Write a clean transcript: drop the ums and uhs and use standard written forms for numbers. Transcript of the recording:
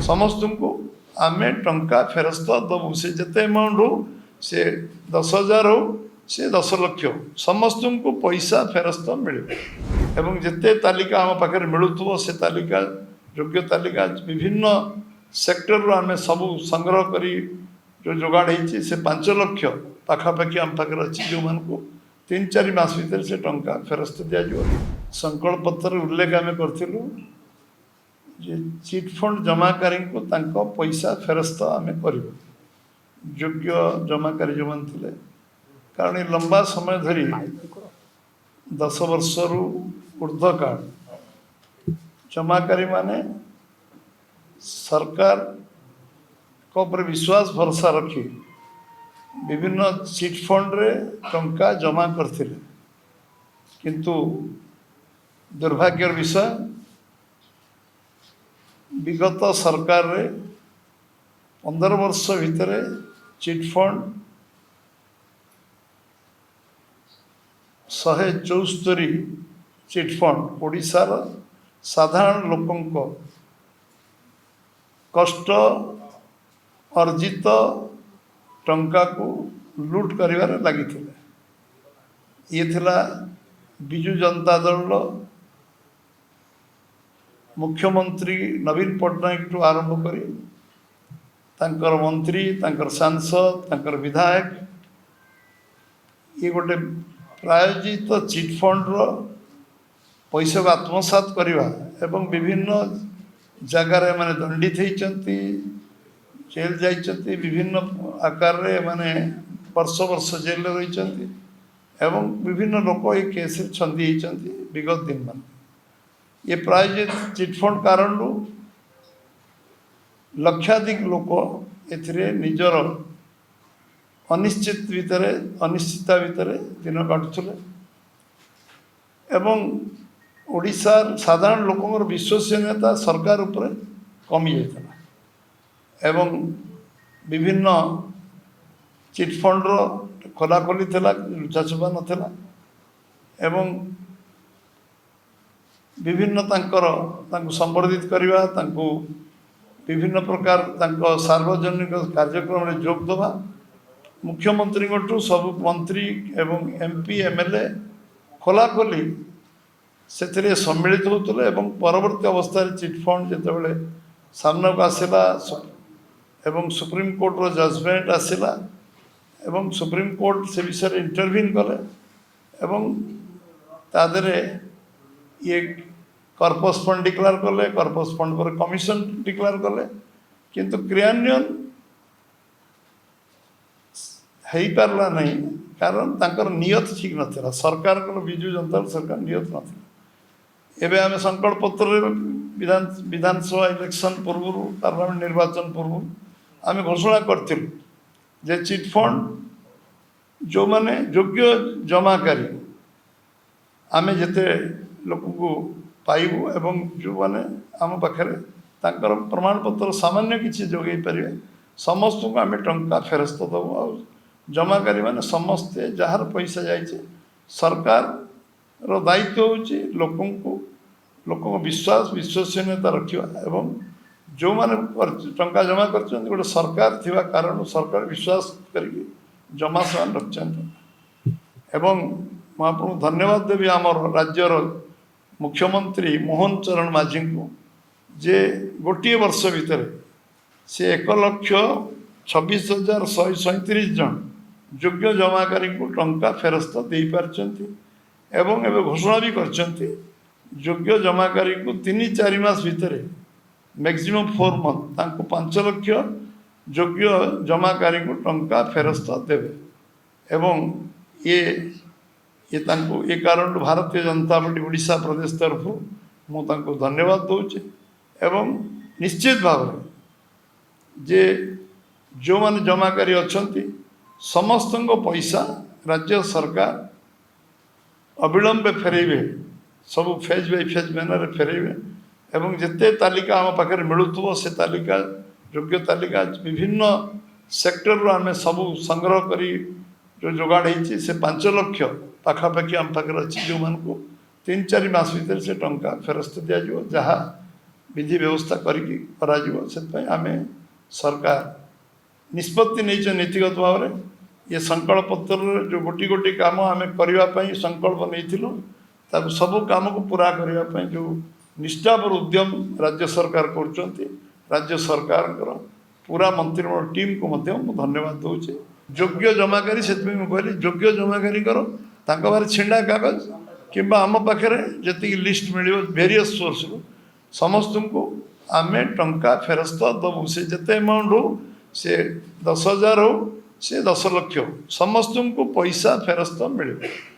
समस्त को आम टंका फेरस्त दबू से जिते अमाउंट हो से 10,000 हो से 10 लाख समस्त को पैसा फेरस्त मिले एवं जिते तालिका आम पाखे मिलूव से तालिका योग्य तालिका विभिन्न सेक्टर आम सब संग्रह करी जो जोगाड़ होती से 5 लाख पाखापाखि आम पाखे अच्छी जो मान को 3-4 मास भीतर से टंका फेरस्त दिज्व संकल्प पत्र उल्लेख आम करूँ चिट फंड जमाकारी को तांको पैसा फेरस्त आम कर योग्य जमाकारी जो मान थे कारण लंबा समय धरी 10 वर्ष रु ऊर्ध्व काल जमाकारी माने सरकार को पर विश्वास भरोसा रखी विभिन्न चिट फंड रे टंका जमा करथिले किंतु दुर्भाग्यर विषय विगत सरकार रे 15 वर्ष भितर चिट फंड 174 चिट फंड ओडिशार साधारण लोकंको कष्ट अर्जित टंका को लूट करिवार लगी ये थिला बिजु जनता दल मुख्यमंत्री नवीन पट्टनायक टू आरंभ करी तांकर मंत्री तांकर सांसद तांकर विधायक ये गोटे प्रायोजित चिट फंड रो पैसा को आत्मसात करवा एवं विभिन्न जगार माने दंडित होती जेल जाइछन्ति विभिन्न आकार रे माने वर्ष वर्ष जेल रही एवं विभिन्न लोक ये केस छंदी होती विगत दिन मान ये प्रायोजित चिट फंड कारण लक्षाधिक लोक एथिरे निजर अनिश्चितता भितर दिन काटुले एवं ओडिशार साधारण लोकंर विश्वसनीयता सरकार उपरे कमी जाता एवं विभिन्न चिट फंड रो खोलाखोली थिला लुचाछुपा नथिला एवं विभिन्न तांको संवर्धित करवा तांको विभिन्न प्रकार तांको सार्वजनिक कार्यक्रम रे जोग दवा मुख्यमंत्री को सब मंत्री एवं एमपी एमएलए खोलाखोली से सम्मिलित होते एवं परवर्ती अवस्था चिट फंड जिते सामना को आसला एवं सुप्रीम कोर्ट रो जजमेंट आसला एवं सुप्रीम कोर्ट से विषय इंटरव्यून कले एवं तादरे ये कर्पस फंड डिक्लेयर कले कर्पस फंड पर कमिशन डिक्लेयर कले किंतु क्रियान्वयन हो पारला नहीं कारण तांकर नियत ठीक नथिला सरकार को बिजु जनता सरकार नियत नथिला एबे आमे संकल्प पत्र विधानसभा इलेक्शन पूर्व पार्लियामेंट निर्वाचन पूर्व आमे घोषणा करथिलु जे चिट फंड जो माने योग्य जमाकारी आमे जेते लोक को पाइबु एवं जो माने आम पाखे तांकर प्रमाण पत्र सामान्य किसी जोगे पारे समस्त को आमे टंका फेरस्त दबु आ जमाकारी माने समस्ते जहार पैसा जाइए सरकार रो दायित्व होची लोक विश्वास विश्वसनीयता रखा एवं जो माने टंका जमा कर गोटे सरकार थिबा कारण सरकार विश्वास करके जमा सामान रखते एवं मैं धन्यवाद देवी आमर राज्यर मुख्यमंत्री मोहन चरण माझी को जे गोटे वर्ष भितर से 1,26,137 जन योग्य जमाकारी को टंका फेरस्त दे पारछन्ति एवं एवं घोषणा भी करछन्ति योग्य जमाकारी को 3-4 मास भितर मैक्सिमम 4 मंथ तांको 5 लाख योग्य जमाकारी को टंका फेरस्त देवे एवं ये तांको ये कारण भारतीय जनता पार्टी ओडिशा प्रदेश तरफ मुझे धन्यवाद दूचे एवं निश्चित भाव जे जो माने जमाकारी अच्छी समस्त पैसा राज्य सरकार अविलंबे फेरेबे सब फेज बाय फेज मैनर फेरेबे एवं जिते तालिका आम पाखे मिलूव से तालिका योग्य तालिका विभिन्न सेक्टर आम सब संग्रह करी जो जोगाड़ होती से 5 लाख पाखापाखि आम पाखे अच्छी जो मान को 3-4 मास भीतर से टंका फेरस्त दिज्व जहाँ विधि व्यवस्था करें आम सरकार निष्पत्ति नहीं नीतिगत भाव में ये संकल्प पत्र जो गोटी गोटी काम आम करने संकल्प नहीं सब काम को पूरा करने जो निष्ठापर उद्यम राज्य सरकार कर राज्य सरकार पूरा मंत्रिमंडल टीम को धन्यवाद दूचे योग्य जमाकारी से कहली योग्य जमाकारी करो बारे छिंडा कागज कि आम पाखे जी लिस्ट मिल वेरियस सोर्स को समस्त को आम टंका फेरस्त दबू से जिते अमाउंट हो से 10,000 हो से 10 लाख हो समस्त को पैसा फेरस्त मिले।